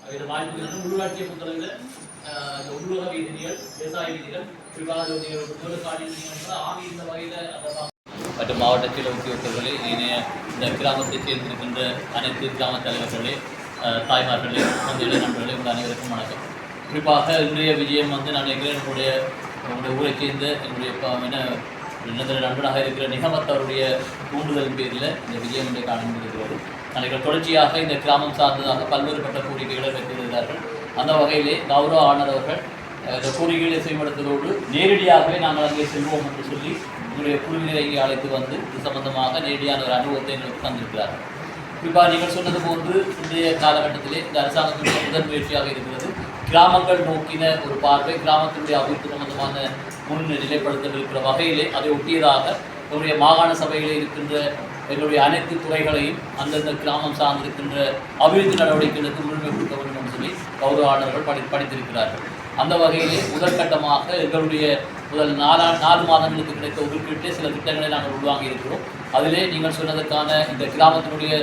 அதில் வாய்ப்பு உள்ளாட்சியை பொறுத்தவரையில் இந்த உள்ளூர வீதிகள் விவசாய வீதிகள் விவாத விவசாய ஆகிய இந்த வகையில் மற்ற மாவட்டத்தில் உத்தியோகத்தர்களே இந்த கிராமத்தைச் சேர்ந்திருக்கின்ற அனைத்து கிராம தலைவர்களே தாய்மார்களே, குழந்தைகளே, நண்பர்களே, உங்கள் அனைவருக்கும் வணக்கம். குறிப்பாக இன்றைய விஜயம் வந்து நான் எங்களுடைய ஊரை சேர்ந்த என்னுடைய நிரந்தர நண்பனாக இருக்கிற நிகமத் அவருடைய தூண்டுதலின் பேரில் இந்த விஜயம் இன்றை காணப்படுகிறது. நாங்கள் தொடர்ச்சியாக இந்த கிராமம் சார்ந்ததாக பல்வேறுபட்ட கோரிக்கைகளை வைத்திருக்கிறார்கள். அந்த வகையிலே கௌரவ ஆணையர் அவர்கள் இந்த கோரிக்கைகளை செயல்படுத்துவதோடு நேரடியாகவே நாங்கள் அங்கே செல்வோம் என்று சொல்லி எங்களுடைய குழுவினரை இங்கே அழைத்து வந்து இது சம்பந்தமாக நேரடியான ஒரு அனுபவத்தை எங்களுக்கு தந்திருக்கிறார்கள். குறிப்பாக நீங்கள் சொன்னது போன்று இன்றைய காலகட்டத்திலே இந்த அரசாங்கத்தினுடைய முதல் முயற்சியாக இருக்கிறது கிராமங்கள் நோக்கின ஒரு பார்வை, கிராமத்தினுடைய அபிவிருத்தி சம்பந்தமான நிலைப்படுத்த இருக்கிற வகையிலே அதை ஒட்டியதாக எங்களுடைய மாகாண சபைகளில் இருக்கின்ற எங்களுடைய அனைத்து துறைகளையும் அந்தந்த கிராமம் சார்ந்திருக்கின்ற அபிவிருத்தி நடவடிக்கைகளுக்கு முன்னுரிமை கொடுக்க வேண்டும் என்று சொல்லி கௌரவ ஆணையர்கள் படித்திருக்கிறார்கள். அந்த வகையிலே முதற்கட்டமாக எங்களுடைய முதல் 4 மாதங்களுக்கு கிடைத்த ஒதுக்கீட்டே சில திட்டங்களை நாங்கள் உருவாங்கி இருக்கிறோம். அதிலே நீங்கள் சொன்னதற்கான இந்த கிராமத்தினுடைய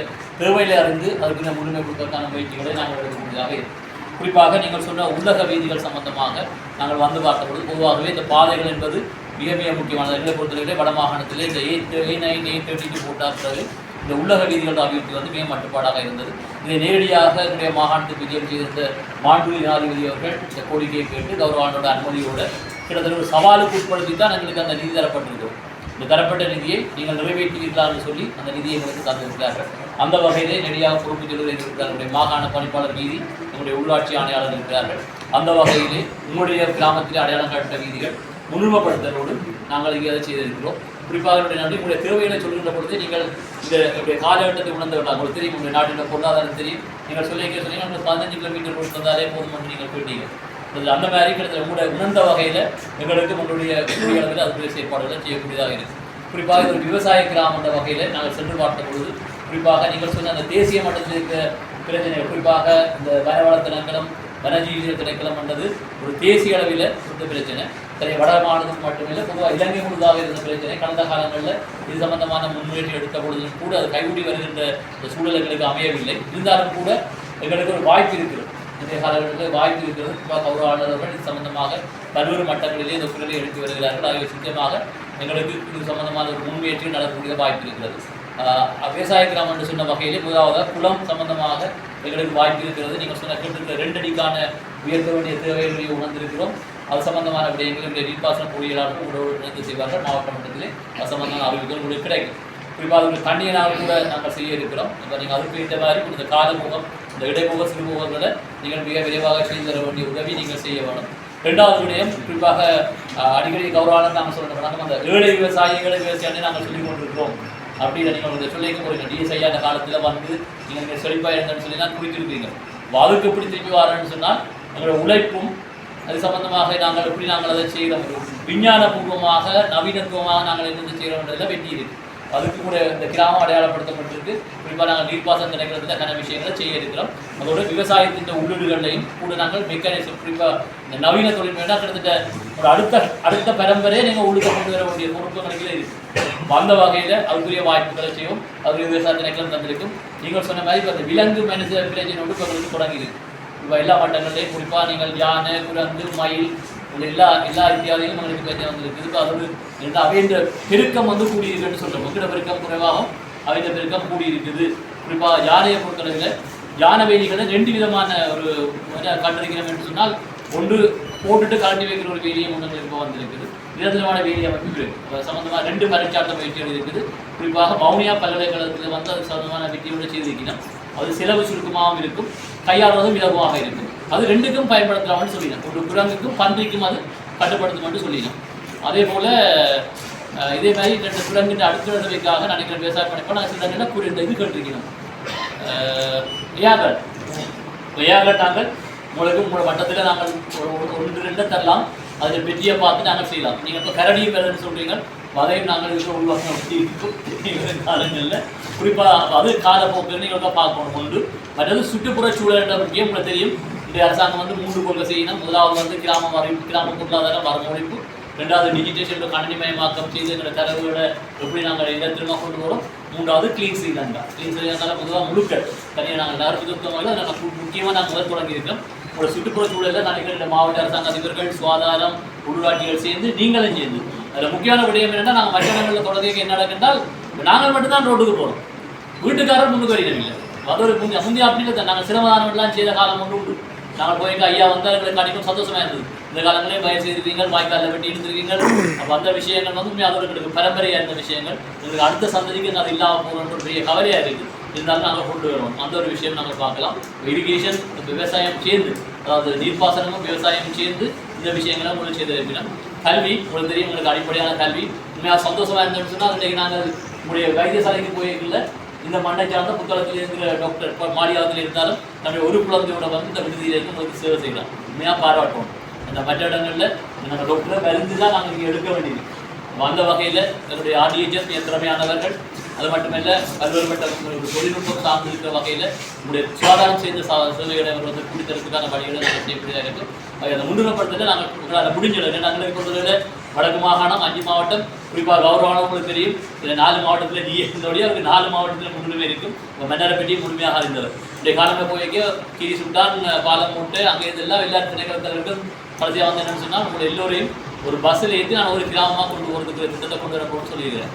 தேவையை அறிந்து அதுக்கு முன்னுரிமை கொடுப்பதற்கான முயற்சிகளை நாங்கள் எடுக்கக்கூடியதாக இருக்கும். குறிப்பாக நீங்கள் சொன்ன உள்ளக வீதிகள் சம்பந்தமாக நாங்கள் வந்து பார்த்தபோது பொதுவாகவே இந்த பாதைகள் என்பது மிக மிக முக்கியமானது. எங்களை பொறுத்தவரையிலே வடமாகாணத்திலே இந்த 8 8 போட்டால் பிறகு இந்த உள்ளக வீதிகளோட அபிவிருத்தி வந்து மிக மட்டுப்பாடாக இருந்தது. இதை நேரடியாக என்னுடைய மாகாணத்துக்கு விஜயம் செய்திருந்த மாண்புமிகு ஜனாதிபதி அவர்கள் இந்த கோரிக்கையை கேட்டு கௌரவ ஆணையரோட அனுமதியோடு கிட்டத்தட்ட ஒரு சவாலுக்கு உட்படுத்தி தான் எங்களுக்கு அந்த நிதி தரப்பட்டிருக்கிறோம். இந்த தரப்பட்ட நிதியை நீங்கள் நிறைவேற்றுவீர்களான்னு சொல்லி அந்த நிதியை எங்களுக்கு தந்திருக்கிறார்கள். அந்த வகையிலே நெடியாக பொறுப்பு சொல்வதை இருக்கிறார்கள். மாகாண பணிப்பாளர் வீதி, எங்களுடைய உள்ளாட்சி ஆணையாளர் இருக்கிறார்கள். அந்த வகையிலே உங்களுடைய கிராமத்திலே அடையாளம் காட்ட வீதிகள் முன்னுரிமைப்படுத்துவதோடு நாங்கள் இங்கே அதை செய்திருக்கிறோம். குறிப்பாக உங்களுடைய தேவைகளை சொல்கின்ற பொழுது நீங்கள் இந்த காலகட்டத்தை உணர்ந்தவர்கள் உங்களுக்கு தெரியும், உங்களுடைய நாட்டின் பொருளாதாரம் தெரியும். நீங்கள் சொன்னீங்க 15 கிலோமீட்டர் கொடுத்து வந்தாலே போதும் என்று நீங்கள் போயிட்டீங்க. அந்த மாதிரி கிட்டத்தட்ட உங்களுடைய உணர்ந்த வகையில் எங்களுக்கு உங்களுடைய அளவில் அதுக்குரிய செயற்பாடுகளை செய்யக்கூடியதாக இருக்குது. குறிப்பாக ஒரு விவசாய கிராமம் என்ற வகையில் நாங்கள் சென்று பார்த்த பொழுது குறிப்பாக நீங்கள் சொன்ன அந்த தேசிய மட்டத்தில் இருக்கிற பிரச்சனைகள், குறிப்பாக இந்த வனவள திணைக்களம், வனஜீவியல் திணைக்களம் என்றது ஒரு தேசிய அளவில் இருந்த பிரச்சனை. வட மாநிலம் மட்டுமில்லை, பொதுவாக இலங்கை முழுதாக இருந்த பிரச்சனை. கடந்த காலங்களில் இது சம்பந்தமான முன்முயற்சி எடுத்த பொழுதும் கூட அது கைகூடி வருகின்ற சூழல் எங்களுக்கு அமையவில்லை. இருந்தாலும் கூட எங்களுக்கு ஒரு வாய்ப்பு இருக்கிறது, இன்றைய காலகட்டத்தில் வாய்ப்பு இருக்கிறது. குறிப்பாக கௌரவ ஆணையர்கள் இது சம்பந்தமாக பல்வேறு மட்டங்களிலே இந்த குரலை எடுத்து வருகிறார்கள். ஆகிய சித்தமாக எங்களுக்கு இது சம்பந்தமான ஒரு முன்முயற்சி நடக்கக்கூடிய வாய்ப்பு இருக்கிறது. விவசாய கிராமம் என்று சொன்ன வகையிலே முதலாவது குளம் சம்பந்தமாக எங்களுக்கு வாய்ப்பு இருக்கிறது. நீங்கள் சொன்ன கிட்டத்தட்ட 2 அடிக்கான உயர்த்த வேண்டிய தேவைகளை உணர்ந்திருக்கிறோம். அது சம்பந்தமான விடயங்களை நீர்ப்பாசன பொறியியலாளர்கள் உணர்ந்து செய்வார்கள். மாவட்ட மட்டத்திலே அது சம்பந்தமான அறிவுகள் உங்களுக்கு கிடைக்கும். குறிப்பாக ஒரு தண்ணியினால் கூட நாங்கள் செய்ய இருக்கிறோம். இப்போ நீங்கள் அதுக்கு ஏற்ற மாதிரி இந்த காலமுகம், இந்த இடைமுக சிறுமுகங்களை நீங்கள் மிக விரைவாக செய்து தர வேண்டிய உதவி நீங்கள் செய்ய வேணும். 2வது விடயம், குறிப்பாக அடிக்கடி கௌரவாளர் நாங்கள் சொல்கிறோம், அந்த ஏழை விவசாயிகளை விவசாயத்தை நாங்கள் சொல்லிக் கொண்டிருக்கிறோம் அப்படின்னு நீங்கள் உங்களுக்கு சொல்லிக்க போகிறீங்க. டிஎஸ்ஐ அந்த காலத்தில் வந்து நீங்கள் செழிப்பாக இருந்தேன்னு சொல்லி தான் குறித்திருக்கீங்க. அதுக்கு எப்படி திருப்பி வரேன்னு சொன்னால் எங்களோட உழைப்பும் அது சம்பந்தமாக நாங்கள் எப்படி நாங்கள் அதை செய்கிறோம், விஞ்ஞானபூர்வமாக நவீனத்துவமாக நாங்கள் என்னென்ன செய்கிறோம்ன்றதில் வெற்றி இருக்குது. அதுக்கு கூட இந்த கிராமம் அடையாளப்படுத்தப்பட்டிருக்கு. குறிப்பாக நாங்கள் நீர்ப்பாசன திணைக்களத்தில் கன விஷயங்களை செய்ய இருக்கிறோம். அதோட விவசாயத்தின் உள்ளீடுகளையும் கூட நாங்கள் மெக்கானிசம், குறிப்பாக இந்த நவீன தொழில் வேண்டாம் கிட்டத்தட்ட ஒரு அடுத்த பரம்பரையே நீங்கள் உள்ளுக்க கொண்டு வர வேண்டிய பொறுப்பு கணக்கில் இருக்குது. அந்த வகையில் அதுக்குரிய வாய்ப்புகளை செய்யும். அதுக்குரிய விவசாய திணைக்களம் தந்திருக்கும். நீங்கள் சொன்ன மாதிரி இப்போ அந்த விலங்கு மனித விளைஞ்சனோடு இப்போ உங்களுக்கு தொடங்கியிருக்கு. இப்போ எல்லா மட்டங்கள்லையும் குறிப்பாக நீங்கள் யானை, குரங்கு, மயில் எல்லா இத்தியாதியும் எங்களுக்கு பிரச்சனை வந்துருக்கு. இப்போ அதோடு எல்லா அவைன்ற பெருக்கம் வந்து கூடியிருக்குன்னு சொல்கிறோம். மக்களோட பெருக்கம் குறைவாகவும் அவைன்ற பெருக்கம் கூடியிருக்குது. குறிப்பாக யானையை பொறுத்தளவில் யானை வேலிகளை 2 விதமான ஒரு கண்டிருக்கிறோம் என்று சொன்னால், ஒன்று போட்டுட்டு கலட்டி வைக்கிற ஒரு வேலியை முன்னங்கள் இப்போ வந்திருக்குது. நிரந்தரமான வேலி அமைப்பு இருக்குது. அது சம்பந்தமாக 2 மறைச்சாட்ட முயற்சிகள் இருக்குது. குறிப்பாக வவுனியா பல்கலைக்கழகத்தில் வந்து அது சம்பந்தமான வெற்றியோடு செய்திருக்கிறோம். அது செலவு சுருக்கமாகவும் இருக்கும், கையாளுவதும் இலகுவாக இருக்கும். அது 2க்கும் பயன்படுத்தலாம்னு சொல்லினோம். ஒரு குரங்குக்கும் பன்றிக்கும் அது கட்டுப்படுத்தும்னு சொல்லினோம். அதே போல் இதே மாதிரி 2 குரங்கிட்ட அடுத்த தடவைக்காக நினைக்கிற விவசாயம் பண்ணிப்போம். நாங்கள் சில நேரம் இந்த இது கேட்டிருக்கிறோம், வியாகட் நாங்கள் உங்களுக்கு உங்களோட மட்டத்தில் நாங்கள் 1-2 தரலாம். அதில் வெற்றியை பார்த்து நாங்கள் செய்யலாம். நீங்கள் இப்போ கரடியும் வேலைன்னு சொல்கிறீங்க, அதையும் நாங்கள் இருக்கிற உருவாக்கம் காலங்களில் குறிப்பாக அது காலப்போக்கு நீங்கள் பார்க்கணும். ஒன்று மற்றது சுற்றுப்புற சூழல் என்ற முக்கியம் உங்களுக்கு தெரியும். இந்த அரசாங்கம் வந்து 3 கொள்கை செய்யணும். முதலாவது வந்து கிராம பொருளாதாரம் வரவழைப்பு, 2வது டிஜிட்டேஷன் கணினிமயமாக்கம் செய்து எங்களை தரவுகளை எப்படி நாங்கள் இடத்திலுமா கொண்டு வரோம், 3வது கிளீன் ஸ்ரீலங்கா. கிளீன் ஸ்ரீலங்காவில் பொதுவாக முழுக்க தனியாக நாங்கள் எல்லாரும் சுத்தமாக நாங்கள் முக்கியமாக நாங்கள் முதல் தொடங்கியிருக்கோம். ஒரு சுற்றுப்புற சூழலில் நினைக்கிற மாவட்ட அரசாங்க அதிபர்கள், சுகாதாரம், உள்ளாட்சிகள் சேர்ந்து நீங்களும் சேர்ந்து அதில் முக்கியமான விடயம் என்னென்னா, நாங்கள் மற்ற இடங்களில் தொடர்ந்து என்ன நடக்கின்றால் நாங்கள் மட்டும்தான் ரோட்டுக்கு போகிறோம், வீட்டுக்காரர் முன்னுக்கு வரவில்லை. அதோட முந்தைய அப்படி இல்லை. நாங்கள் சிரமதானம்லாம் செய்த காலம் ஒன்று உண்டு. நாங்கள் போயிட்டு ஐயா வந்தால் எங்களுக்கு கண்டிப்பாக சந்தோஷமாக இருந்தது. இந்த காலங்களே பயிர் செய்திருக்கீங்க, வாய்க்காலில் வெட்டி இருந்திருக்கீங்க. அப்போ அந்த விஷயங்கள் வந்து அதோட எங்களுக்கு பரம்பரையாக இருந்த விஷயங்கள் எங்களுக்கு அடுத்த சந்ததிக்கு அது இல்லாமல் போகணுன்ற பெரிய கவலையாக இருக்குது. இருந்தாலும் நாங்கள் கொண்டு வருவோம். அந்த ஒரு விஷயம் நாங்கள் பார்க்கலாம். இரிகேஷன் விவசாயம் சேர்ந்து, அதாவது நீர்ப்பாசனமும் விவசாயமும் சேர்ந்து இந்த விஷயங்களை உங்களுக்கு செய்து இருப்பினோம். கல்வி உங்களுக்கு தெரியும், உங்களுக்கு அடிப்படையான கல்வி உண்மையாக சந்தோஷமாக இருந்தோம்னு சொன்னால் இன்றைக்கு நாங்கள் உங்களுடைய வைத்தியசாலைக்கு போயிருக்கல இந்த மண்ணை சார்ந்த புத்தகத்தில் இருக்கிற டாக்டர் மாடியாளத்தில் இருந்தாலும் நம்முடைய ஒரு குழந்தையோட வந்து இந்த விடுதியிலேருந்து உங்களுக்கு சேவை செய்யலாம். உண்மையாக பாராட்டுவோம். அந்த மற்ற இடங்களில் நாங்கள் டாக்டரை மருந்து தான் நாங்கள் இங்கே எடுக்க வேண்டியது. அந்த வகையில் என்னுடைய ஆர்டிஹெச்எஸ் திறமையானவர்கள், அது மட்டுமல்ல பல்வேறுபட்ட தொழில்நுட்பம் சார்ந்து இருக்கிற வகையில் உங்களுடைய சுகாதாரம் சேர்ந்த சேவைகளை வந்து குடித்தரத்துக்கான வழிகளை நாங்கள் செய்யக்கூடியதாக இருக்குது. அந்த முன்னுரிமைப்படுத்தல நாங்கள் உங்களால் முடிஞ்சிடும். நாங்கள் பொறுத்தவரையில் வடக்கு மாகாணம் 5 மாவட்டம், குறிப்பாக கௌரவான உங்களுக்கு தெரியும். இதில் 4 மாவட்டத்தில் டிஎஸ்ஓடைய அவருக்கு 4 மாவட்டத்தில் முன்னுரிமை இருக்கும். இப்போ மன்னரைப்பட்டி முழுமையாக இருந்தவர். இன்றைய காலங்கள் போய்க்க கிரி சுட்டான், பாலம் மூட்டை அங்கே இதெல்லாம் எல்லாரும் திணைக்களத்தவர்கள் கடைசியாக வந்து என்னென்னு சொன்னால் உங்களை எல்லோரையும் ஒரு பஸ்ஸில் ஏற்றி நான் ஒரு கிராமமாக கொண்டு போகிறதுக்கு திட்டத்தை கொண்டு வரப்போன்னு சொல்லியிருக்கிறேன்.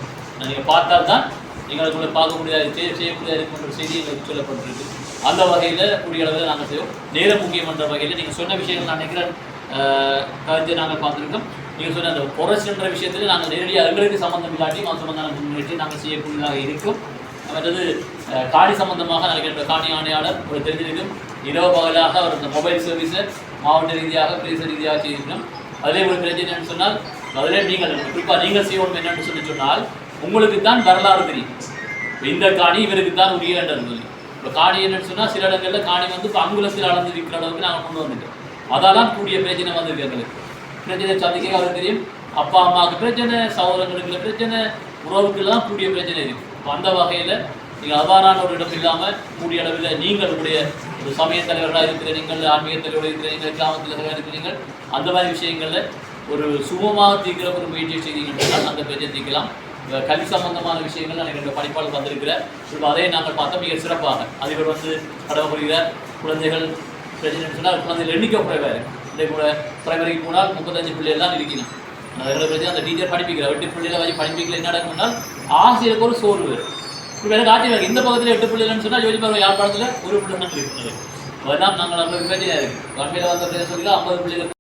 நீங்கள் பார்த்தால் தான் எங்களுக்குள்ள பார்க்கக்கூடிய செய்யக்கூடிய இருக்குன்ற செய்தி எங்களுக்கு சொல்லப்பட்டிருக்கு. அந்த வகையில் கூடிய அளவில் நாங்கள் செய்வோம். நேரம் முக்கியமன்ற வகையில் நீங்கள் சொன்ன விஷயங்கள் நான் நினைக்கிறேன் கருத்தை நாங்கள் பார்த்துருக்கோம். நீங்கள் சொன்ன அந்த பொரஸ்ன்ற விஷயத்தில் நாங்கள் நேரடியாக எங்களுக்கு சம்மந்தம் இல்லாட்டி அது சம்பந்தமான முன்னேற்றி நாங்கள் செய்யக்கூடியதாக இருக்கும். மற்றது காணி சம்பந்தமாக நினைக்கின்ற காணி ஆணையாளர் ஒரு தெரிஞ்சிருக்கும். இரவு பகலாக அவர் இந்த மொபைல் சர்வீஸை மாவட்ட ரீதியாக பிரதேச ரீதியாக செய்திருக்கணும். அதிலே ஒரு பிரச்சனை என்னென்னு சொன்னால் அதிலே நீங்கள் குறிப்பாக நீங்கள் செய்யணும் என்னென்னு சொல்லி சொன்னால் உங்களுக்கு தான் வரலாறு தெரியும். இந்த காணி இவருக்கு தான் உரிய இருந்தது. இப்போ காணி என்னென்னு சொன்னால் சில இடங்களில் காணி வந்து இப்போ அங்குலத்தில் அளந்து விற்கிற அளவுக்கு நாங்கள் கொண்டு வந்துட்டோம். அதெல்லாம் கூடிய பிரச்சனை வந்திருக்கு. எங்களுக்கு பிரச்சனை சந்திக்க அவருக்கு தெரியும். அப்பா அம்மாவுக்கு பிரச்சனை, சகோதரங்களுக்கு பிரச்சனை, உறவுக்கெல்லாம் கூடிய பிரச்சனை இருக்குது. அந்த வகையில் நீங்கள் அவ்வாறான ஒரு இடம் இல்லாமல் கூடிய அளவில் நீங்கள் உடைய ஒரு சமய தலைவர்களாக இருக்கிற நீங்கள், ஆன்மீக தலைவர்களாக இருக்கிற நீங்கள், கிராமத்தில் இருக்கிறீர்கள், அந்த மாதிரி விஷயங்களில் ஒரு சுகமாக தீர்க்கிற ஒரு முயற்சியை செய்தீங்கன்னா அந்த பிரச்சனை தீர்க்கலாம். கல்வி சம்பந்தமான விஷயங்கள் எனக்கு படிப்பாளர் வந்திருக்கிறார். இப்போ அதை நாங்கள் பார்த்தோம் மிக சிறப்பாக. அதில் வந்து கடவுளுகிற குழந்தைகள் பிரச்சனைன்னு சொன்னால் குழந்தைகள் எண்ணிக்கை குறைவாக இருக்குது. இன்றைக்கு கூட பிரைமரிக்கு போனால் 35 பிள்ளைகள்லாம் இருக்கணும். அதில் பிரச்சனை அந்த டீச்சர் படிப்பிக்கிறார். 8 பிள்ளைகளை வச்சு படிப்பிக்கல என்ன நடக்கும்னால் ஆசிரியருக்கு ஒரு சோர்வு. இப்போ எனக்கு ஆச்சரியம் இந்த பக்கத்தில் 8 பிள்ளைகள்னு சொன்னால் யோசிப்பாங்க யாழ்ப்பாணத்தில் ஒரு பிள்ளை தான் இருக்குது. அதெல்லாம் நாங்கள் நம்மளுக்கு பிரச்சனையாக இருக்குது. வன்மையில் வந்த பிரச்சனை சொல்லி 50 பிள்ளைகள்